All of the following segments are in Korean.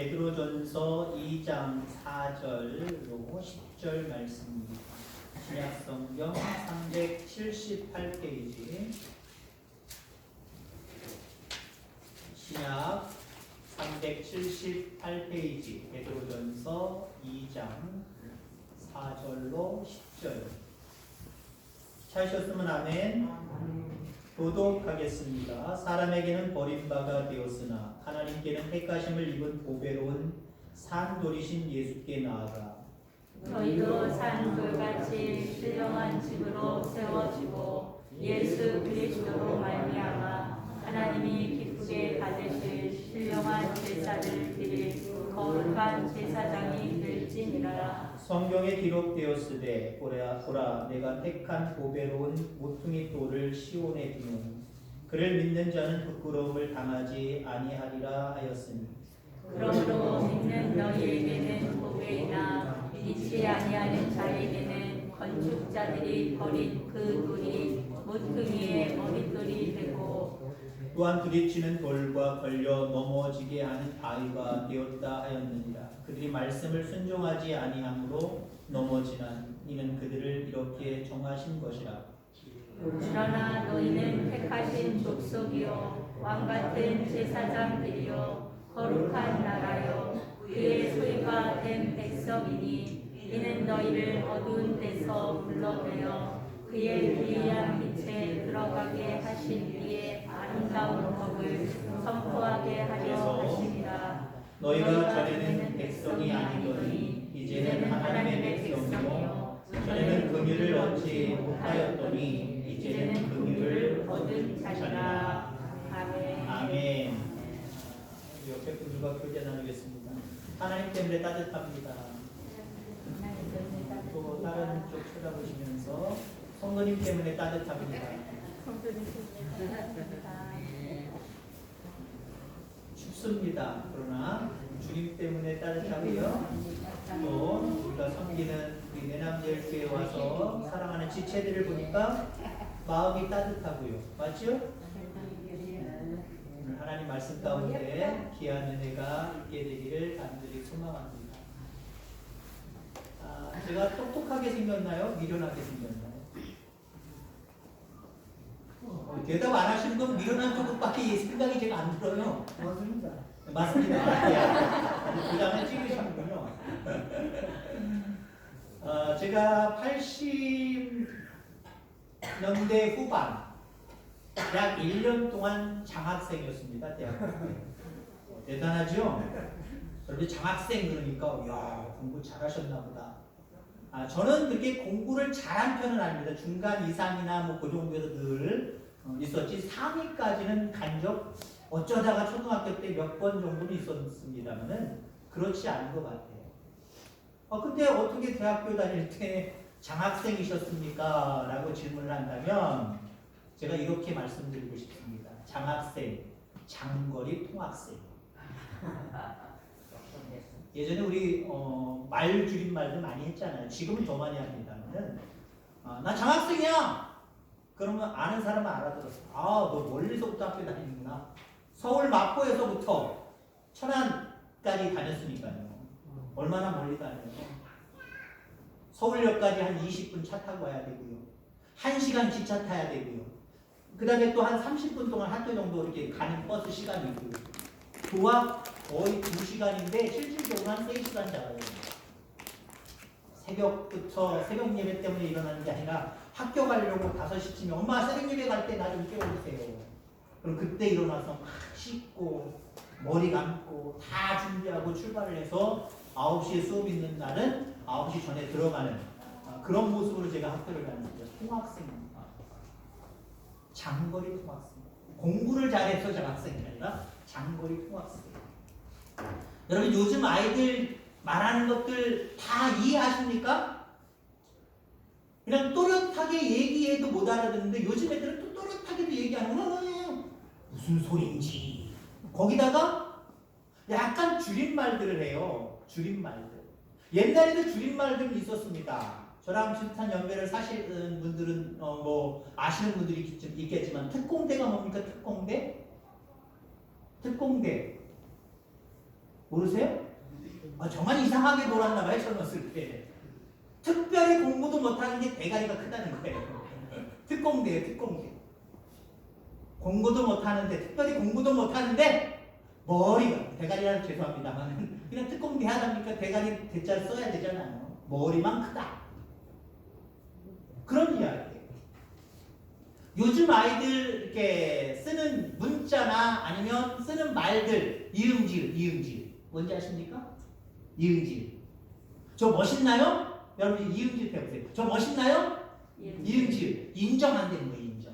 베드로전서 2장 4절로 10절 말씀입니다. 신약성경 378페이지. 신약 378페이지 베드로전서 2장 4절로 10절. 찾으셨으면 아멘. 도독하겠습니다. 사람에게는 버림바가 되었으나 하나님께는 택하심을 입은 보배로운 산돌이신 예수께 나아가 너희도 산돌같이 신령한 집으로 세워지고 예수 그리스도로 말미암아 하나님이 기쁘게 받으실 신령한 제사를 드릴 거룩한 제사장이 될지니라. 성경에 기록되었으되 보라 내가 택한 보배로운 모퉁이 돌을 시온에 두노니 그를 믿는 자는 부끄러움을 당하지 아니하리라 하였으니 그러므로 믿는 너희에게는 보배이나 믿지 아니하는 자에게는 건축자들이 버린 그 돌이 모퉁이의 머릿돌이 되고 또한 부딪히는 돌과 걸려 넘어지게 하는 바위가 되었다 하였느니라. 그들이 말씀을 순종하지 아니함으로 넘어지나 이는 그들을 이렇게 정하신 것이라. 그러나 너희는 택하신 족속이요 왕같은 제사장들이요 거룩한 나라요 그의 소유가 된 백성이니 이는 너희를 어두운 데서 불러내어 그의 기이한 빛에 들어가게 하신 이의 아름다운 법을 선포하게 하려 하심이라. 너희가 전에는 백성이 아니더니 이제는 하나님의 백성이요 전에는 긍휼을 얻지 못하였더니 이제는 긍휼을 얻은 자니라. 아멘. 아멘. 옆에 분들과 교제 나누겠습니다. 하나님 때문에 따뜻합니다. 또 다른 쪽 쳐다보시면서 성도님 때문에 따뜻합니다. 춥습니다. 그러나 주님 때문에 따뜻하고요. 또 우리가 섬기는 우리 내남제일교회에 와서 사랑하는 지체들을 보니까 마음이 따뜻하고요. 맞죠? 오늘 하나님 말씀 가운데 귀한 은혜가 있게 되기를 간절히 소망합니다. 제가 똑똑하게 생겼나요? 미련하게 생겼나요? 대답 안 하시는 건 미련한 쪽밖에 생각이 제가 안 들어요. 맞습니다. 맞습니다. 부담을 찍으시는군요. 제가 80년대 후반 약 1년 동안 장학생이었습니다. 대학교 때. 대단하죠? 그런데 장학생 그러니까 야 공부 잘하셨나 보다. 저는 그렇게 공부를 잘한 편은 아닙니다. 중간 이상이나 뭐 그 정도에서 늘 있었지 상위까지는 간 적 어쩌다가 초등학교 때 몇 번 정도는 있었습니다만은 그렇지 않은 것 같아요. 근데 어떻게 대학교 다닐 때 장학생이셨습니까? 라고 질문을 한다면 제가 이렇게 말씀드리고 싶습니다. 장학생, 장거리 통학생. 예전에 우리 말 줄임말도 많이 했잖아요. 지금은 더 많이 합니다만은 나 장학생이야. 그러면 아는 사람은 알아들었어. 너 멀리서부터 학교 다니는구나. 서울 마포에서부터 천안까지 다녔으니까요. 얼마나 멀리 다녀요. 서울역까지 한 20분 차 타고 와야 되고요. 1시간 기차 타야 되고요. 그 다음에 또 한 30분 동안 학교 정도 이렇게 가는 버스 시간이 있고요. 도합 거의 2시간인데 실질적으로 한 3시간 자요. 새벽부터 새벽 예배 때문에 일어나는 게 아니라 학교 가려고 5시쯤에 엄마 새벽 예배 갈 때 나 좀 깨워주세요. 그럼 그때 일어나서 막 씻고 머리 감고 다 준비하고 출발을 해서 9시에 수업 있는 날은 9시 전에 들어가는 그런 모습으로 제가 학교를 다녔어요. 통학생입니다. 장거리 통학생. 공부를 잘해서 장학생이 아니라 장거리 통학생. 여러분 요즘 아이들 말하는 것들 다 이해하십니까? 그냥 또렷하게 얘기해도 못 알아듣는데 요즘 애들은 또 또렷하게도 얘기하는 거는 무슨 소린지 거기다가 약간 줄임말들을 해요. 줄임말들. 옛날에도 줄임말들이 있었습니다. 저랑 비슷한 연배를 사시는 분들은 뭐 아시는 분들이 있겠지만 특공대가 뭡니까? 특공대? 특공대. 모르세요? 정말 이상하게 놀았나 봐요, 젊었을 때. 특별히 공부도 못하는 게 대가리가 크다는 거예요. 특공대예요, 특공대. 공부도 못하는데, 특별히 공부도 못하는데 머리가, 대가리라서 죄송합니다만 그냥 특공대 하다 보니까 대가리 대자를 써야 되잖아요. 머리만 크다. 그런 이야기예요. 요즘 아이들 이렇게 쓰는 문자나 아니면 쓰는 말들, 이응질 뭔지 아십니까? 이응질. 저 멋있나요? 여러분 이응질 해보세요. 저 멋있나요? 이응질. 인정 안 되는 거예요. 인정.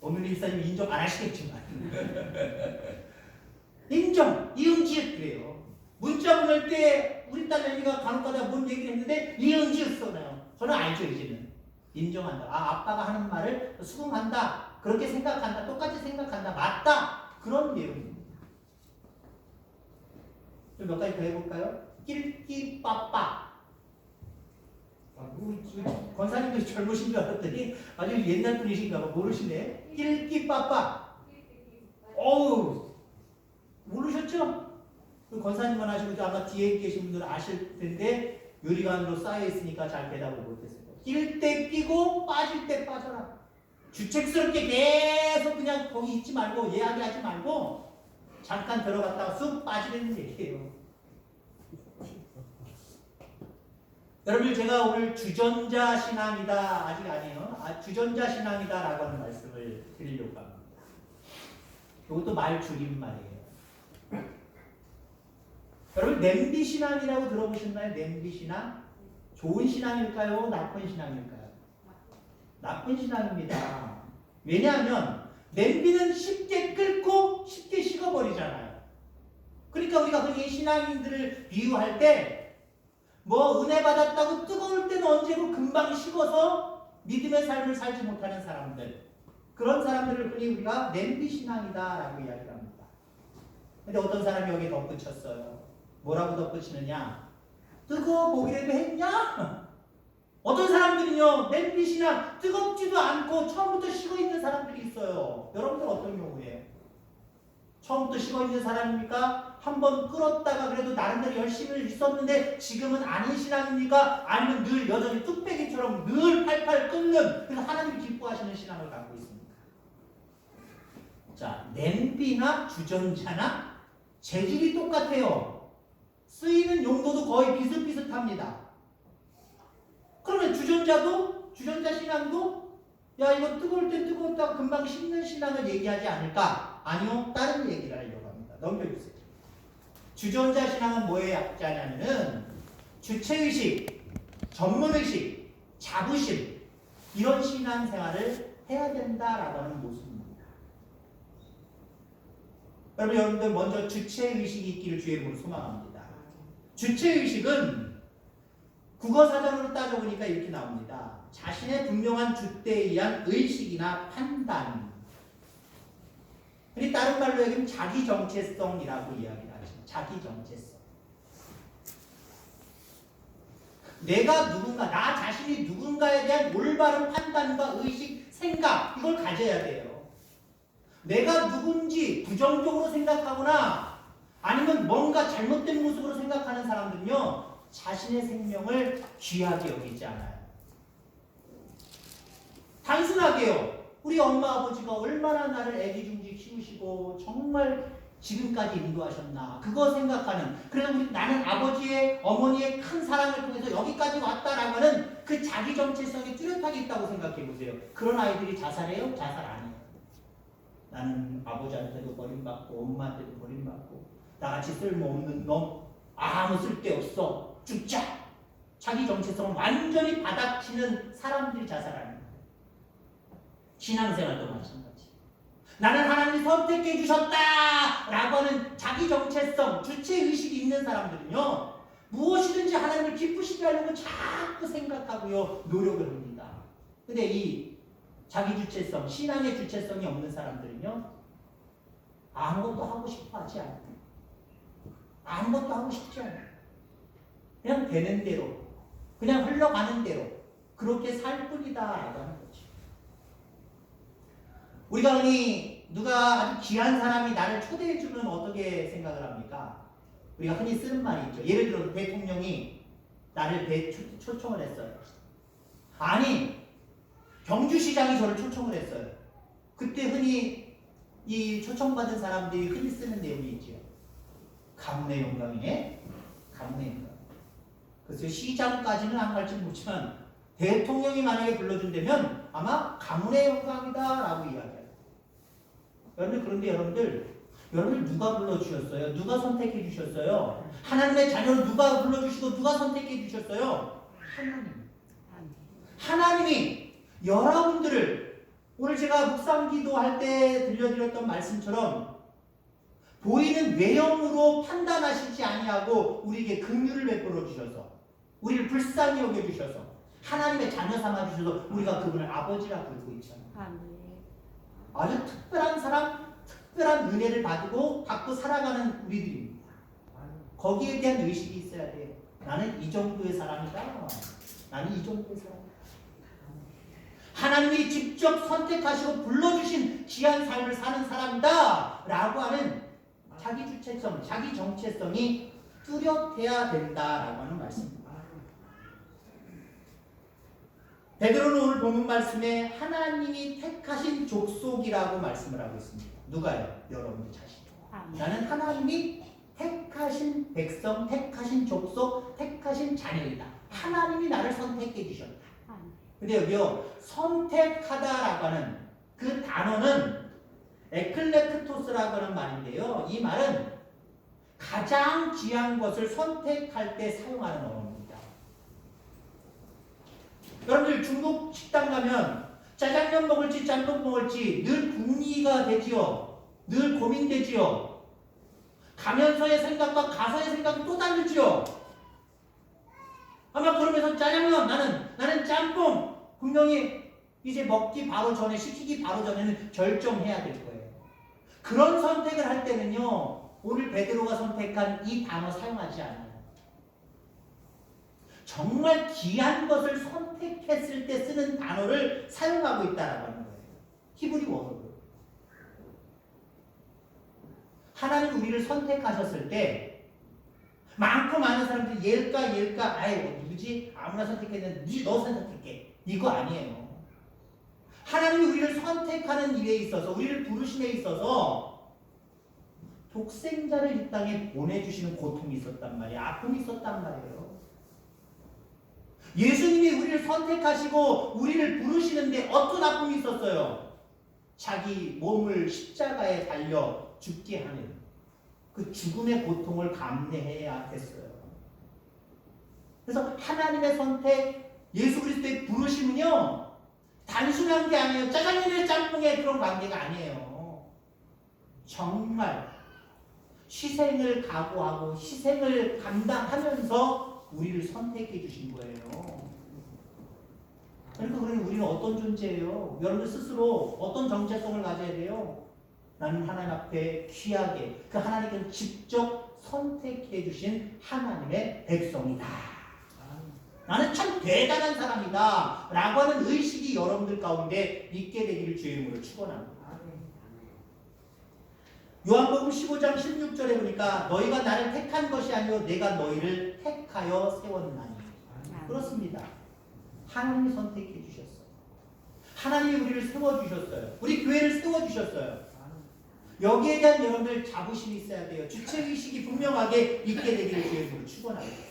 오늘 일사님 인정 안 하시겠지만 인정, 이응질 그래요. 문자 보낼 때 우리 딸 애기가 간혹가다 뭔 얘기를 했는데 이응질 써요. 저는 알죠 이제는. 인정한다. 아빠가 하는 말을 수긍한다. 그렇게 생각한다. 똑같이 생각한다. 맞다. 그런 내용입니다. 좀 몇 가지 더 해볼까요? 낄끼빠빠. 권사님도 젊으신 줄 알았더니 아주 옛날 분이신가 봐. 모르시네. 낄끼빠빠. 어우, 모르셨죠? 그 권사님만 하시고 아마 뒤에 계신 분들은 아실 텐데 요리관으로 쌓여 있으니까 잘 대답을 못했어요. 낄 때 끼고 빠질 때 빠져라. 주책스럽게 계속 그냥 거기 있지 말고 이야기하지 말고 잠깐 들어갔다가 쑥 빠지는 얘기예요. 여러분 제가 오늘 주전자 신앙이다 아직 아니에요. 주전자 신앙이다 라고 하는 말씀을 드리려고 합니다. 이것도 말 줄임말이에요. 여러분 냄비 신앙이라고 들어보셨나요? 냄비 신앙? 좋은 신앙일까요? 나쁜 신앙일까요? 나쁜 신앙입니다. 왜냐하면 냄비는 쉽게 끓고 쉽게 식어버리잖아요. 그러니까 우리가 그렇게 신앙인들을 비유할 때 뭐 은혜 받았다고 뜨거울 때는 언제고 금방 식어서 믿음의 삶을 살지 못하는 사람들, 그런 사람들을 흔히 우리가 냄비 신앙이다 라고 이야기를 합니다. 근데 어떤 사람이 여기 덧붙였어요. 뭐라고 덧붙이느냐? 뜨거워 보기라도 했냐? 어떤 사람들은요 냄비 신앙, 뜨겁지도 않고 처음부터 식어있는 사람들이 있어요. 여러분들 어떤 경우예요? 처음부터 식어있는 사람입니까? 한번 끓었다가 그래도 나름대로 열심히 있었는데 지금은 아닌 신앙입니까? 아니면 늘 여전히 뚝배기처럼 늘 팔팔 끓는, 그래서 하나님이 기뻐하시는 신앙을 갖고 있습니까? 자, 냄비나 주전자나 재질이 똑같아요. 쓰이는 용도도 거의 비슷비슷합니다. 그러면 주전자 신앙도 야 이거 뜨거울 때 뜨거웠다가 금방 식는 신앙을 얘기하지 않을까? 아니요, 다른 얘기를 하려고 합니다. 넘겨주세요. 주전자 신앙은 뭐의 약자냐면은 주체의식, 전문의식, 자부심, 이런 신앙생활을 해야 된다라고 하는 모습입니다. 여러분들 먼저 주체의식이 있기를 주의 이름으로 소망합니다. 주체의식은 국어사전으로 따져보니까 이렇게 나옵니다. 자신의 분명한 주대에 의한 의식이나 판단. 다른 말로 얘기하면 자기 정체성이라고 이야기를 하죠. 자기 정체성. 내가 누군가, 나 자신이 누군가에 대한 올바른 판단과 의식, 생각, 이걸 가져야 돼요. 내가 누군지 부정적으로 생각하거나 아니면 뭔가 잘못된 모습으로 생각하는 사람들은요, 자신의 생명을 귀하게 여기지 않아요. 단순하게요. 우리 엄마 아버지가 얼마나 나를 애기중지 키우시고 정말 지금까지 인도하셨나, 그거 생각하는, 그래서 나는 아버지의 어머니의 큰 사랑을 통해서 여기까지 왔다라고 하는 그 자기 정체성이 뚜렷하게 있다고 생각해 보세요. 그런 아이들이 자살해요? 자살 안 해요. 나는 아버지한테도 버림받고 엄마한테도 버림받고 나같이 쓸모없는 놈, 아무 쓸데없어, 죽자. 자기 정체성을 완전히 바닥치는 사람들이 자살하는 거예요. 신앙생활도 마찬가지. 나는 하나님이 선택해 주셨다 라고 하는 자기 정체성, 주체의식이 있는 사람들은요, 무엇이든지 하나님을 기쁘시게 하려고 자꾸 생각하고요, 노력을 합니다. 근데 이 자기 주체성, 신앙의 주체성이 없는 사람들은요, 아무것도 하고 싶어 하지 않아요. 아무것도 하고 싶지 않아요. 그냥 되는 대로, 그냥 흘러가는 대로 그렇게 살 뿐이다 라고 하는 거죠. 우리가 흔히 누가 아주 귀한 사람이 나를 초대해 주면 어떻게 생각을 합니까? 우리가 흔히 쓰는 말이 있죠. 예를 들어 대통령이 나를 초청을 했어요. 아니 경주시장이 저를 초청을 했어요. 그때 흔히 이 초청받은 사람들이 흔히 쓰는 내용이 있죠. 가문의 영광이네. 가문의 영광. 그래서 시장까지는 안 갈지 모르지만 대통령이 만약에 불러준다면 아마 가문의 영광이다 라고 이야기해요. 그런데 여러분들 누가 불러주셨어요? 누가 선택해 주셨어요? 하나님의 자녀를 누가 불러주시고 누가 선택해 주셨어요? 하나님이 여러분들을 오늘 제가 묵상기도 할 때 들려드렸던 말씀처럼 보이는 외형으로 판단하시지 아니하고 우리에게 긍휼을 베풀어 주셔서 우리를 불쌍히 여겨 주셔서 하나님의 자녀 삼아 주셔서 우리가 그분을 아버지라 부르고 있잖아요. 아주 특별한 사람, 특별한 은혜를 받고 살아가는 우리들입니다. 거기에 대한 의식이 있어야 돼요. 나는 이 정도의 사람이다. 나는 이 정도의 사람이다. 하나님이 직접 선택하시고 불러주신 귀한 삶을 사는 사람이다 라고 하는 자기 주체성, 자기 정체성이 뚜렷해야 된다라고 하는 말씀입니다. 베드로는 오늘 본문 말씀에 하나님이 택하신 족속이라고 말씀을 하고 있습니다. 누가요? 여러분들 자신. 나는 하나님이 택하신 백성, 택하신 족속, 택하신 자녀이다. 하나님이 나를 선택해 주셨다. 근데 여기요, 선택하다라고 하는 그 단어는 에클레크토스라고 하는 말인데요. 이 말은 가장 귀한 것을 선택할 때 사용하는 언어입니다. 여러분들 중국 식당 가면 짜장면 먹을지 짬뽕 먹을지 늘 궁리가 되지요. 늘 고민되지요. 가면서의 생각과 가서의 생각이 또 다르지요. 아마 그러면서 짜장면 나는 짬뽕 분명히 이제 먹기 바로 전에 시키기 바로 전에는 결정해야 될 거예요. 그런 선택을 할 때는요 오늘 베드로가 선택한 이 단어 사용하지 않아요. 정말 귀한 것을 선택했을 때 쓰는 단어를 사용하고 있다라고 하는 거예요. 히브리 원어로. 하나님 우리를 선택하셨을 때 많고 많은 사람들이 얘일까 아이 누구지? 아무나 선택했는데 너 선택할게. 이거 아니에요. 하나님이 우리를 선택하는 일에 있어서 우리를 부르심에 있어서 독생자를 이 땅에 보내주시는 고통이 있었단 말이에요. 아픔이 있었단 말이에요. 예수님이 우리를 선택하시고 우리를 부르시는데 어떤 아픔이 있었어요? 자기 몸을 십자가에 달려 죽게 하는 그 죽음의 고통을 감내해야 했어요. 그래서 하나님의 선택, 예수 그리스도의 부르심은요 단순한 게 아니에요. 짜장면의 짬뽕의 그런 관계가 아니에요. 정말 희생을 각오하고 희생을 감당하면서 우리를 선택해 주신 거예요. 그러니까 우리는 어떤 존재예요? 여러분들 스스로 어떤 정체성을 가져야 돼요? 나는 하나님 앞에 귀하게 그 하나님께서 직접 선택해 주신 하나님의 백성이다. 나는 참 대단한 사람이다 라고 하는 의식이 여러분들 가운데 있게 되기를 주의 이름으로 축원합니다. 요한복음 15장 16절에 보니까 너희가 나를 택한 것이 아니요 내가 너희를 택하여 세웠나니. 그렇습니다. 하나님이 선택해 주셨어요. 하나님이 우리를 세워주셨어요. 우리 교회를 세워주셨어요. 여기에 대한 여러분들 자부심이 있어야 돼요. 주체의식이 분명하게 있게 되기를 주의 이름으로 축원합니다.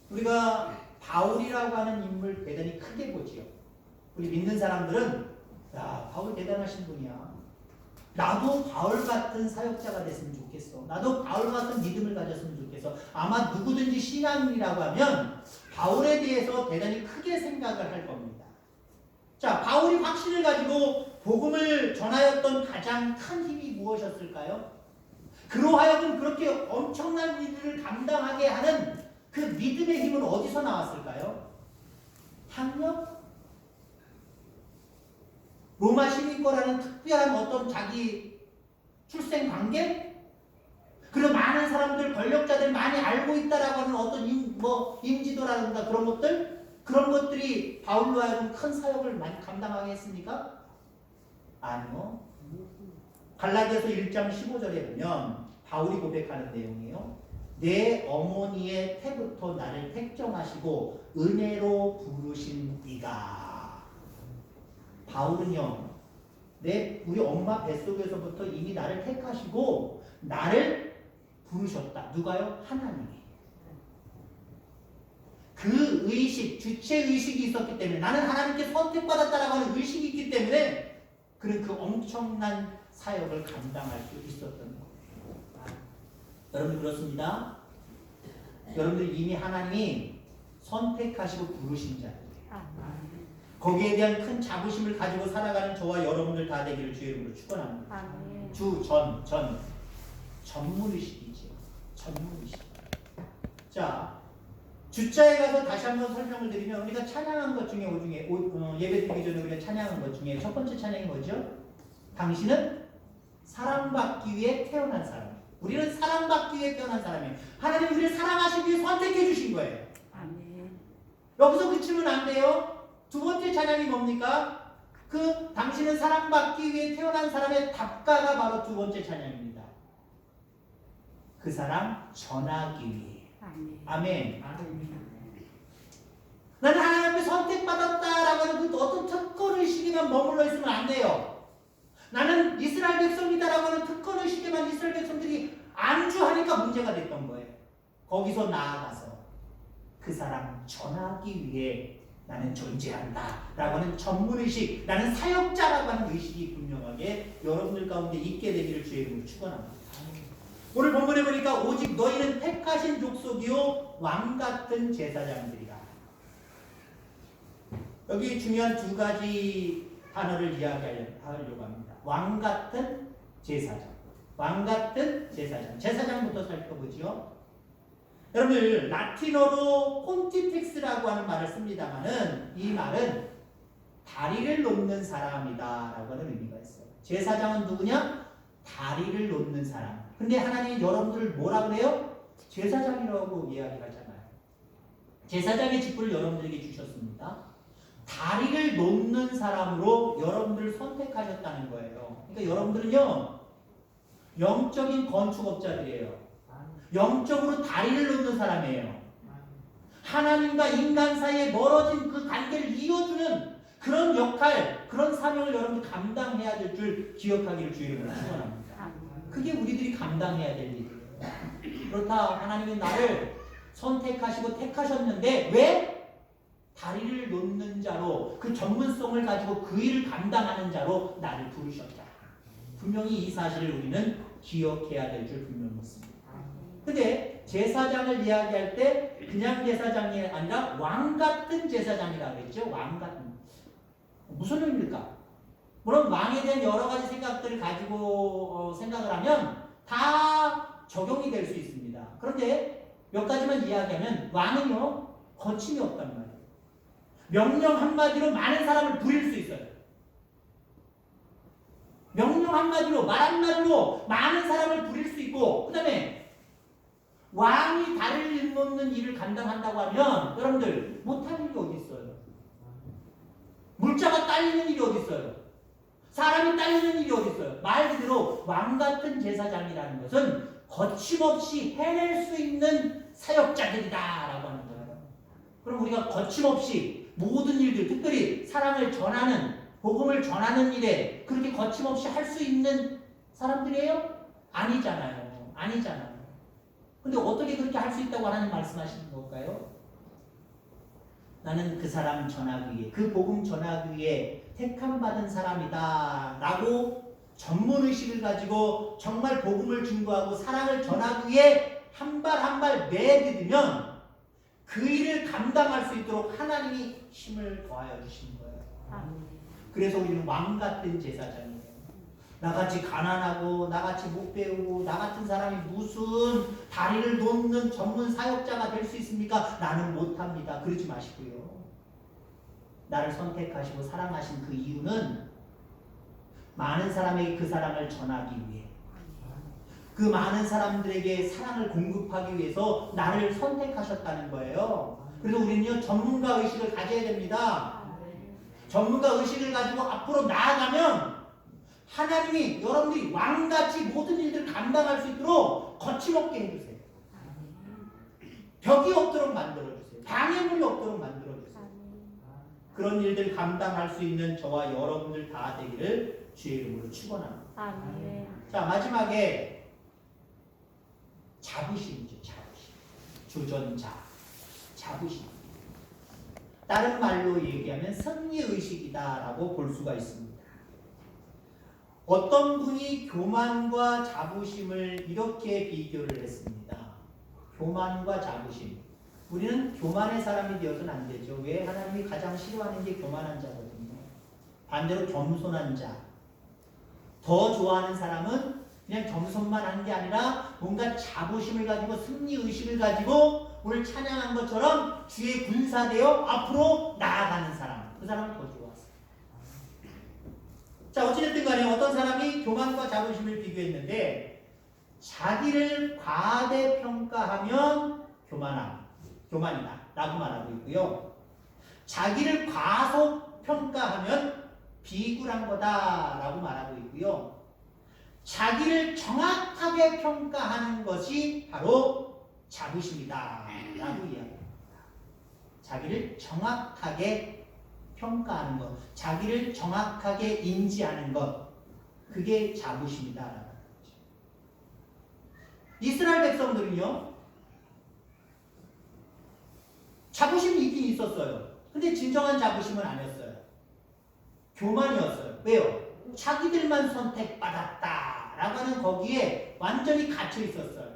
우리가 바울이라고 하는 인물 대단히 크게 보지요. 우리 믿는 사람들은 야 바울 대단하신 분이야. 나도 바울 같은 사역자가 됐으면 좋겠어. 나도 바울 같은 믿음을 가졌으면 좋겠어. 아마 누구든지 신앙인이라고 하면 바울에 대해서 대단히 크게 생각을 할 겁니다. 자, 바울이 확신을 가지고 복음을 전하였던 가장 큰 힘이 무엇이었을까요? 그로하여금 그렇게 엄청난 일을 감당하게 하는 그 믿음의 힘은 어디서 나왔을까요? 학력? 로마 시민권이라는 특별한 어떤 자기 출생 관계? 그리고 많은 사람들, 권력자들 많이 알고 있다라고 하는 어떤 인지도라든가 그런 것들? 그런 것들이 바울로 하여금 큰 사역을 많이 감당하게 했습니까? 아니요. 갈라디아서 1장 15절에 보면 바울이 고백하는 내용이에요. 내 어머니의 태부터 나를 택정하시고 은혜로 부르신 이가. 바울은요, 우리 엄마 뱃속에서부터 이미 나를 택하시고 나를 부르셨다. 누가요? 하나님이. 그 의식, 주체의식이 있었기 때문에, 나는 하나님께 선택받았다라고 하는 의식이 있기 때문에 그는 그 엄청난 사역을 감당할 수 있었던 거예요. 여러분 그렇습니다. 여러분들 이미 하나님이 선택하시고 부르신 자들이에요. 거기에 대한 큰 자부심을 가지고 살아가는 저와 여러분들 다 되기를 주의 이름으로 축원합니다. 전문의식이죠. 전문의식. 자, 주자에 가서 다시 한번 설명을 드리면, 우리가 찬양한 것 중에 예배 드리기 전에 우리가 찬양한 것 중에 첫 번째 찬양이 뭐죠? 당신은 사랑받기 위해 태어난 사람. 우리는 사랑받기 위해 태어난 사람이에요. 하나님 우리를 사랑하시기 위해 선택해 주신 거예요. 여기서 그치면 안 돼요. 두 번째 찬양이 뭡니까? 당신은 사랑받기 위해 태어난 사람의 답가가 바로 두 번째 찬양입니다. 그 사랑 전하기 위해. 아멘. 나는 하나님 앞에 선택받았다라고 하는 그 어떤 특권의식에만 머물러 있으면 안 돼요. 나는 이스라엘 백성이다라고 하는 특권의식에만 이스라엘 백성들이 안주하니까 문제가 됐던 거예요. 거기서 나아가서 그 사랑 전하기 위해 나는 존재한다라고 하는 전문의식, 나는 사역자라고 하는 의식이 분명하게 여러분들 가운데 있게 되기를 주의 이름으로 축원합니다. 오늘 본문에 보니까 오직 너희는 택하신 족속이요 왕같은 제사장들이라. 여기 중요한 두 가지 단어를 이야기하려고 합니다. 왕같은 제사장, 왕같은 제사장. 제사장부터 살펴보죠. 여러분들 라틴어로 폰티펙스라고 하는 말을 씁니다만은 이 말은 다리를 놓는 사람이다라고 하는 의미가 있어요. 제사장은 누구냐? 다리를 놓는 사람. 근데 하나님이 여러분들을 뭐라 그래요? 제사장이라고 이야기하잖아요. 제사장의 직분을 여러분들에게 주셨습니다. 다리를 놓는 사람으로 여러분들을 선택하셨다는 거예요. 그러니까 여러분들은요, 영적인 건축업자들이에요. 영적으로 다리를 놓는 사람이에요. 하나님과 인간 사이에 멀어진 그 관계를 이어주는 그런 역할, 그런 사명을 여러분들 감당해야 될 줄 기억하기를 주의 이름으로 축원합니다. 그게 우리들이 감당해야 될 일이에요. 그렇다, 하나님은 나를 선택하시고 택하셨는데 왜? 다리를 놓는 자로, 그 전문성을 가지고 그 일을 감당하는 자로 나를 부르셨다. 분명히 이 사실을 우리는 기억해야 될 줄 분명히 있습니다. 근데 제사장을 이야기할 때 그냥 제사장이 아니라 왕같은 제사장이라고 했죠. 왕같은. 무슨 의미일까? 물론 왕에 대한 여러 가지 생각들을 가지고 생각을 하면 다 적용이 될 수 있습니다. 그런데 몇 가지만 이야기하면 왕은요, 거침이 없단 말이에요. 명령 한마디로 많은 사람을 부릴 수 있어요. 명령 한마디로, 말 한마디로 많은 사람을 부릴 수 있고, 그 다음에 왕이 다리를 놓는 일을 감당한다고 하면 여러분들 못할 일이 어디 있어요? 물자가 딸리는 일이 어디 있어요? 사람이 딸리는 일이 어디 있어요? 말 그대로 왕같은 제사장이라는 것은 거침없이 해낼 수 있는 사역자들이다라고 하는 거예요. 그럼 우리가 거침없이 모든 일들, 특별히 사랑을 전하는, 복음을 전하는 일에 그렇게 거침없이 할 수 있는 사람들이에요? 아니잖아요. 아니잖아요. 근데 어떻게 그렇게 할 수 있다고 하나님 말씀하시는 걸까요? 나는 그 사람 전하기 위해, 그 복음 전하기 위해 택함받은 사람이다 라고 전문의식을 가지고 정말 복음을 증거하고 사랑을 전하기 위해 한 발 한 발 내딛으면 그 일을 감당할 수 있도록 하나님이 힘을 더하여 주신 거예요. 그래서 우리는 왕같은 제사장이에요. 나같이 가난하고 나같이 못 배우고 나 같은 사람이 무슨 다리를 놓는 전문 사역자가 될 수 있습니까? 나는 못합니다. 그러지 마시고요. 나를 선택하시고 사랑하신 그 이유는 많은 사람에게 그 사랑을 전하기 위해, 그 많은 사람들에게 사랑을 공급하기 위해서 나를 선택하셨다는 거예요. 그래서 우리는요, 전문가 의식을 가져야 됩니다. 전문가 의식을 가지고 앞으로 나아가면 하나님이 여러분들이 왕같이 모든 일들을 감당할 수 있도록 거침없게 해주세요. 벽이 없도록 만들어주세요. 방해물이 없도록 만들어주세요. 그런 일들 감당할 수 있는 저와 여러분들 다 되기를 주의 이름으로 축원합니다. 아멘. 자, 마지막에 자부심이죠. 자부심. 주전자. 자부심. 다른 말로 얘기하면 승리의식이다라고 볼 수가 있습니다. 어떤 분이 교만과 자부심을 이렇게 비교를 했습니다. 교만과 자부심. 우리는 교만의 사람이 되어서는 안 되죠. 왜? 하나님이 가장 싫어하는 게 교만한 자거든요. 반대로 겸손한 자. 더 좋아하는 사람은 그냥 겸손만 하는 게 아니라 뭔가 자부심을 가지고 승리의식을 가지고 오늘 찬양한 것처럼 주의 군사되어 앞으로 나아가는 사람. 그 사람은 더 좋았어요. 자, 어찌됐든 간에 어떤 사람이 교만과 자부심을 비교했는데 자기를 과대평가하면 교만이다 라고 말하고 있고요. 자기를 과소평가하면 비굴한 거다 라고 말하고 있고요. 자기를 정확하게 평가하는 것이 바로 자부심이다 라고 이야기합니다. 자기를 정확하게 평가하는 것, 자기를 정확하게 인지하는 것, 그게 자부심이다 라는 거죠. 이스라엘 백성들은요, 자부심이 있긴 있었어요. 근데 진정한 자부심은 아니었어요. 교만이었어요. 왜요? 자기들만 선택받았다 라고 하는 거기에 완전히 갇혀 있었어요.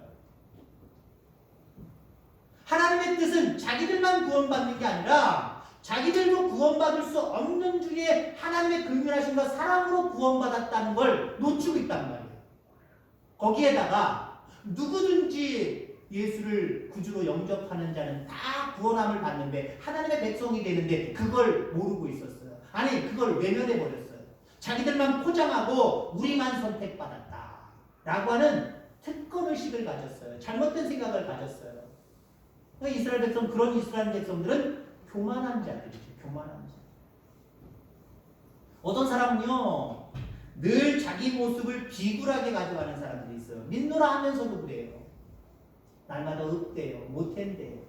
하나님의 뜻은 자기들만 구원받는 게 아니라 자기들도 구원받을 수 없는 중에 하나님의 긍휼하신 것 사랑으로 구원받았다는 걸 놓치고 있단 말이에요. 거기에다가 누구든지 예수를 구주로 영접하는 자는 다 구원함을 받는데 하나님의 백성이 되는데 그걸 모르고 있었어요. 아니, 그걸 외면해버렸어요. 자기들만 포장하고 우리만 선택받았다 라고 하는 특권의식을 가졌어요. 잘못된 생각을 가졌어요. 이스라엘 백성, 그런 이스라엘 백성들은 교만한 자들이죠. 교만한 자. 어떤 사람은요, 늘 자기 모습을 비굴하게 가져가는 사람들이 있어요. 믿노라 하면서도 그래요. 날마다 없대요. 못한대요.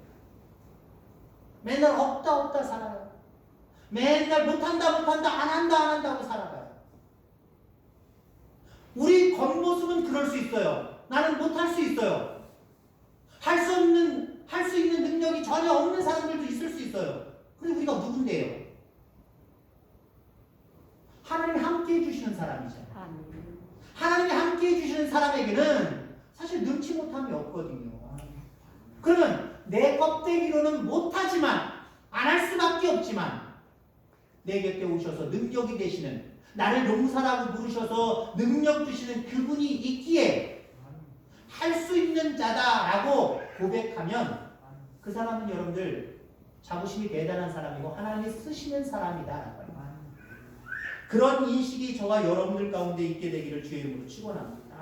맨날 없다 살아요. 맨날 못한다 안 한다고 살아가요. 우리 겉모습은 그럴 수 있어요. 나는 못할 수 있어요. 할 수 있는 능력이 전혀 없는 사람들도 있을 수 있어요. 근데 우리가 누군데요? 하나님이 함께 해주시는 사람이잖아요. 하나님이 함께 해주시는 사람에게는 사실 능치 못함이 없거든요. 그러면 내 껍데기로는 못하지만, 안 할 수밖에 없지만 내 곁에 오셔서 능력이 되시는, 나를 용사라고 부르셔서 능력 주시는 그분이 있기에 할 수 있는 자다라고 고백하면 그 사람은 여러분들 자부심이 대단한 사람이고 하나님이 쓰시는 사람이다. 그런 인식이 저와 여러분들 가운데 있게 되기를 주의 이름으로 축원합니다.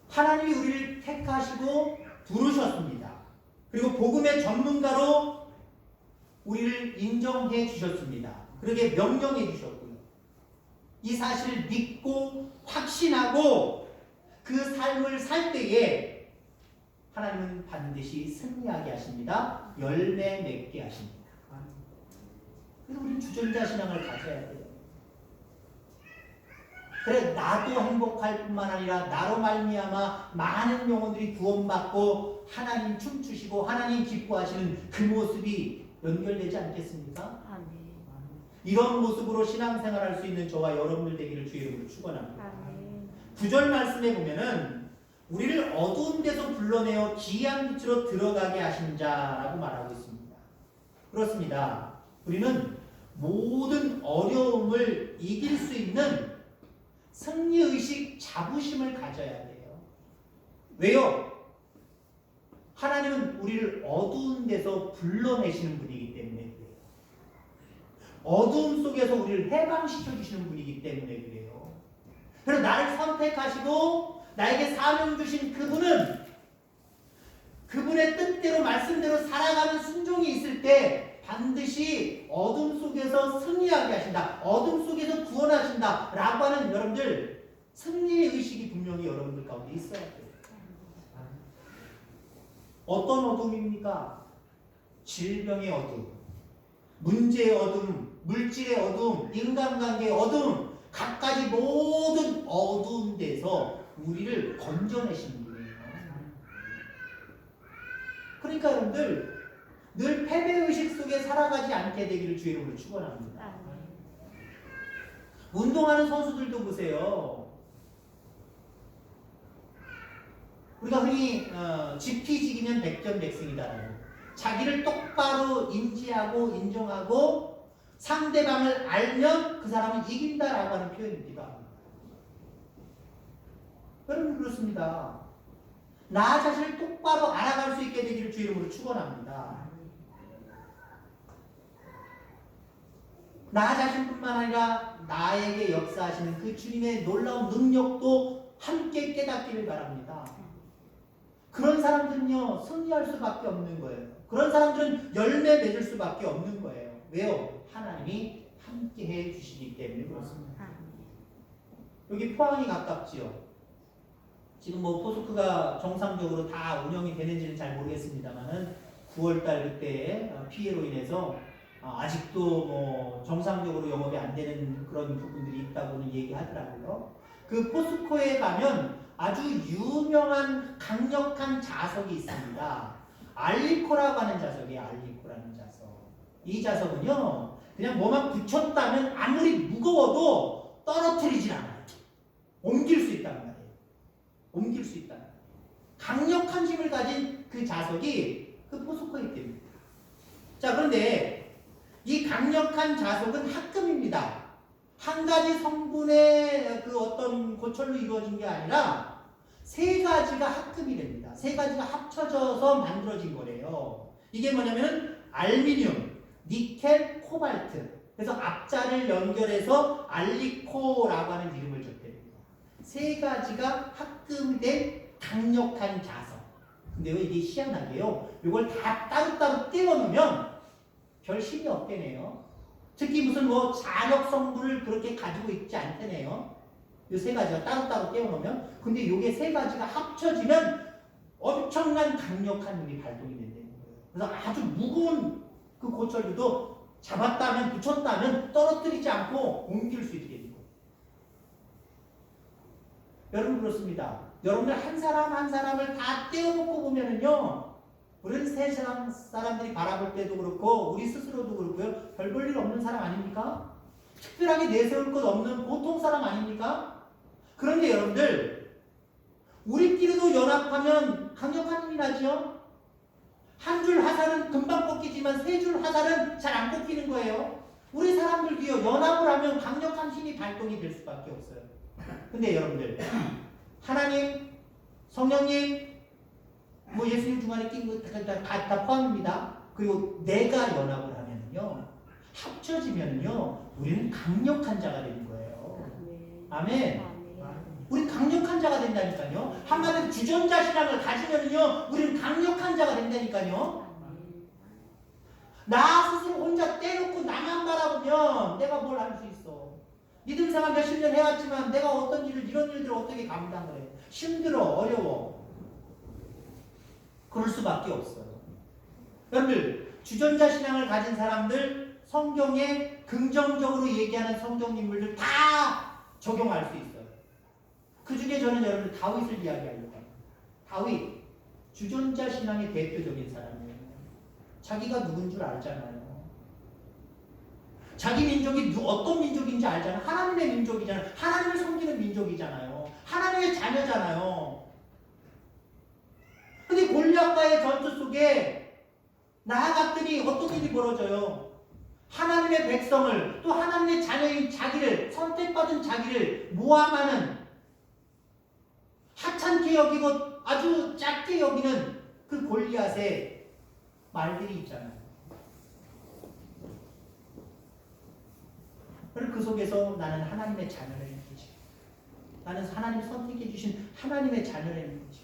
하나님이 우리를 택하시고 부르셨습니다. 그리고 복음의 전문가로 우리를 인정해 주셨습니다. 그렇게 명령해 주셨고요. 이 사실을 믿고 확신하고 그 삶을 살 때에 하나님은 반드시 승리하게 하십니다. 열매 맺게 하십니다. 그래서 우리는 주전자 신앙을 가져야 돼요. 그래, 나도 행복할 뿐만 아니라 나로 말미암아 많은 영혼들이 구원받고 하나님 춤추시고 하나님 기뻐하시는 그 모습이 연결되지 않겠습니까? 아멘. 이런 모습으로 신앙생활할 수 있는 저와 여러분들 되기를 주의 이름으로 축원합니다. 아멘. 9절 말씀에 보면은 우리를 어두운 데서 불러내어 기이한 빛으로 들어가게 하신 자라고 말하고 있습니다. 그렇습니다. 우리는 모든 어려움을 이길 수 있는 승리의식, 자부심을 가져야 돼요. 왜요? 하나님은 우리를 어두운 데서 불러내시는 분이기 때문에 그래요. 어두움 속에서 우리를 해방시켜 주시는 분이기 때문에 그래요. 그래서 나를 선택하시고 나에게 사명 주신 그분은 그분의 뜻대로 말씀대로 살아가는 순종이 있을 때 반드시 어둠 속에서 승리하게 하신다. 어둠 속에서 구원하신다. 라고 하는 여러분들 승리의 의식이 분명히 여러분들 가운데 있어야 돼요. 어떤 어둠입니까? 질병의 어둠, 문제의 어둠, 물질의 어둠, 인간관계의 어둠, 갖가지 모든 어두운 데서 우리를 건져내시는 분이에요. 그러니까 여러분들 늘 패배의식 속에 살아가지 않게 되기를 주의 이름으로 축원합니다. 운동하는 선수들도 보세요. 우리가 흔히 지피지기면 백전백승이다라고 자기를 똑바로 인지하고 인정하고 상대방을 알면 그 사람은 이긴다라고 하는 표현입니다. 여러분 그렇습니다. 나 자신을 똑바로 알아갈 수 있게 되기를 주 이름으로 축원합니다. 나 자신뿐만 아니라 나에게 역사하시는 그 주님의 놀라운 능력도 함께 깨닫기를 바랍니다. 그런 사람들은요 승리할 수밖에 없는 거예요. 그런 사람들은 열매 맺을 수밖에 없는 거예요. 왜요? 하나님이 함께 해 주시기 때문에 그렇습니다. 여기 포항이 가깝지요. 지금 뭐 포스코가 정상적으로 다 운영이 되는지는 잘 모르겠습니다만은 9월달 그때 피해로 인해서 아직도 뭐 정상적으로 영업이 안 되는 그런 부분들이 있다고는 얘기하더라고요. 그 포스코에 가면 아주 유명한 강력한 자석이 있습니다. 알리코라고 하는 자석이에요. 알리코라는 자석. 이 자석은요 그냥 뭐만 붙였다면 아무리 무거워도 떨어뜨리질 않아요. 옮길 수 있단 말이에요. 옮길 수 있다. 강력한 힘을 가진 그 자석이 그 포스코에 있답니다. 자, 그런데 이 강력한 자석은 합금입니다. 한 가지 성분의 그 어떤 고철로 이루어진 게 아니라 세 가지가 합금이 됩니다. 세 가지가 합쳐져서 만들어진 거래요. 이게 뭐냐면 알미늄, 니켈, 코발트. 그래서 앞자를 연결해서 알리코라고 하는 이름을 줬대요. 세 가지가 합금된 강력한 자석. 근데요 이게 희한하게요. 이걸 다 따로따로 떼어놓으면 별 힘이 없대네요. 특히 무슨 뭐 잔혹 성분을 그렇게 가지고 있지 않대네요. 이 세 가지가 따로따로 떼어놓으면. 근데 이게 세 가지가 합쳐지면 엄청난 강력한 힘이 발동이 된다는 거예요. 그래서 아주 무거운 그 고철들도 잡았다면 붙였다면 떨어뜨리지 않고 옮길 수 있게 됩니다. 여러분 그렇습니다. 여러분들 한 사람 한 사람을 다 떼어놓고 보면은요, 우리는 세상 사람들이 바라볼 때도 그렇고 우리 스스로도 그렇고요, 별 볼 일 없는 사람 아닙니까? 특별하게 내세울 것 없는 보통 사람 아닙니까? 그런데 여러분들 우리끼리도 연합하면 강력한 힘이 나죠. 한 줄 화살은 금방 꺾이지만 세 줄 화살은 잘 안 꺾이는 거예요. 우리 사람들도요 연합을 하면 강력한 힘이 발동이 될 수밖에 없어요. 근데 여러분들 하나님, 성령님, 뭐 예수님 중간에 낀 거 다 포함입니다. 그리고 내가 연합을 하면요 합쳐지면요 우리는 강력한 자가 되는 거예요. 아멘. 우리 강력한 자가 된다니까요. 한마디로 주전자 신앙을 가지면요 우리는 강력한 자가 된다니까요. 나 스스로 혼자 떼놓고 나만 바라보면 내가 뭘 할 수 있어. 믿음 생활 몇십 년 해왔지만 내가 어떤 일을 이런 일들을 어떻게 감당을 해. 힘들어, 어려워. 그럴 수밖에 없어요. 여러분들 주전자 신앙을 가진 사람들 성경에 긍정적으로 얘기하는 성경 인물들 다 적용할 수 있어요. 그 중에 저는 여러분들 다윗을 이야기하려고 합니다. 다윗 주전자 신앙의 대표적인 사람이에요. 자기가 누군 줄 알잖아요. 자기 민족이 어떤 민족인지 알잖아요. 하나님의 민족이잖아요. 하나님을 섬기는 민족이잖아요. 하나님의 자녀잖아요. 근데 골리앗과의 전투 속에 나아갔더니 어떤 일이 벌어져요? 하나님의 백성을 또 하나님의 자녀인 자기를 선택받은 자기를 모함하는 하찮게 여기고 아주 작게 여기는 그 골리앗의 말들이 있잖아요. 그리고 그 속에서 나는 하나님의 자녀라는 거지. 나는 하나님 선택해 주신 하나님의 자녀라는 거지.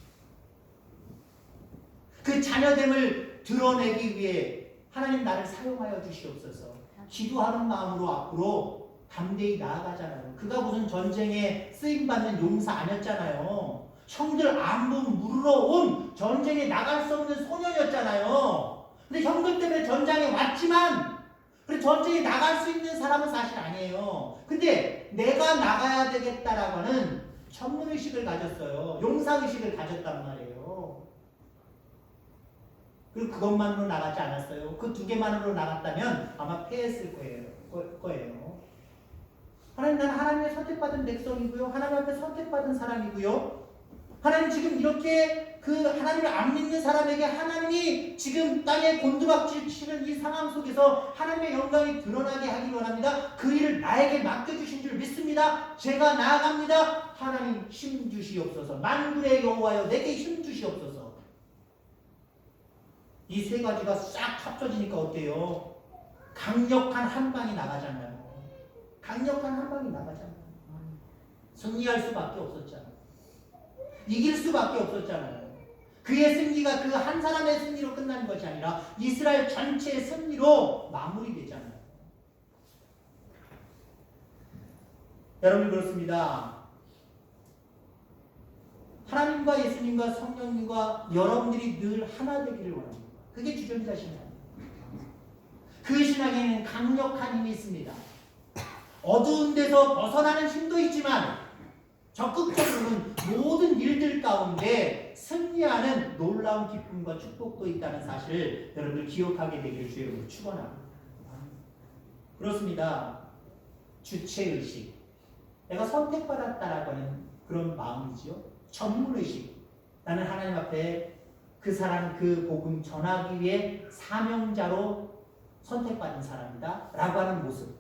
그 자녀됨을 드러내기 위해 하나님 나를 사용하여 주시옵소서. 기도하는 마음으로 앞으로 담대히 나아가잖아요. 그가 무슨 전쟁에 쓰임받는 용사 아니었잖아요. 형들 안부 물으러 온 전쟁에 나갈 수 없는 소년이었잖아요. 근데 형들 때문에 전장에 왔지만 그래 전쟁에 나갈 수 있는 사람은 사실 아니에요. 근데 내가 나가야 되겠다라고 하는 전문의식을 가졌어요. 용사의식을 가졌단 말이에요. 그리고 그것만으로 나가지 않았어요. 그 두 개만으로 나갔다면 아마 패했을 거예요. 하나님, 나는 하나님의 선택받은 백성이고요. 하나님 앞에 선택받은 사람이고요. 하나님 지금 이렇게 그 하나님을 안 믿는 사람에게 하나님이 지금 땅에 곤두박질 치는 이 상황 속에서 하나님의 영광이 드러나게 하기 원합니다. 그 일을 나에게 맡겨주신 줄 믿습니다. 제가 나아갑니다. 하나님 힘 주시옵소서. 만군의 여호와여 내게 힘 주시옵소서. 이 세 가지가 싹 합쳐지니까 어때요? 강력한 한 방이 나가잖아요. 강력한 한 방이 나가잖아요. 승리할 수밖에 없었잖아요. 이길 수밖에 없었잖아요. 그의 승리가 그 한 사람의 승리로 끝나는 것이 아니라 이스라엘 전체의 승리로 마무리되잖아요. 여러분 그렇습니다. 하나님과 예수님과 성령님과 여러분들이 늘 하나 되기를 원합니다. 그게 주전자 신앙입니다. 그 신앙에는 강력한 힘이 있습니다. 어두운 데서 벗어나는 힘도 있지만 적극적으로는 모든 일들 가운데 승리하는 놀라운 기쁨과 축복도 있다는 사실을 여러분들 기억하게 되기를 주의 이름으로 축원합니다. 그렇습니다. 주체의식. 내가 선택받았다라고 하는 그런 마음이지요. 전문의식. 나는 하나님 앞에 그 사람 그 복음 전하기 위해 사명자로 선택받은 사람이다 라고 하는 모습.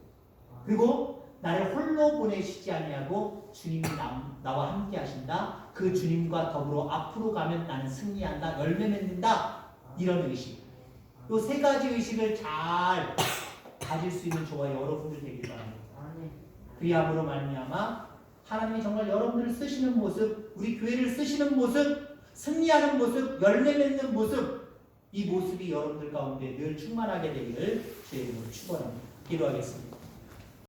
그리고 나를 홀로 보내시지 아니하고 주님이 나와 함께 하신다. 그 주님과 더불어 앞으로 가면 나는 승리한다. 열매 맺는다. 이런 의식. 이 세 가지 의식을 잘 가질 수 있는 저와 여러분들 되길 바랍니다. 그리함으로 말미암아 하나님이 정말 여러분들을 쓰시는 모습, 우리 교회를 쓰시는 모습, 승리하는 모습, 열매 맺는 모습, 이 모습이 여러분들 가운데 늘 충만하게 되기를 주의 이름으로 축원합니다. 기도하겠습니다.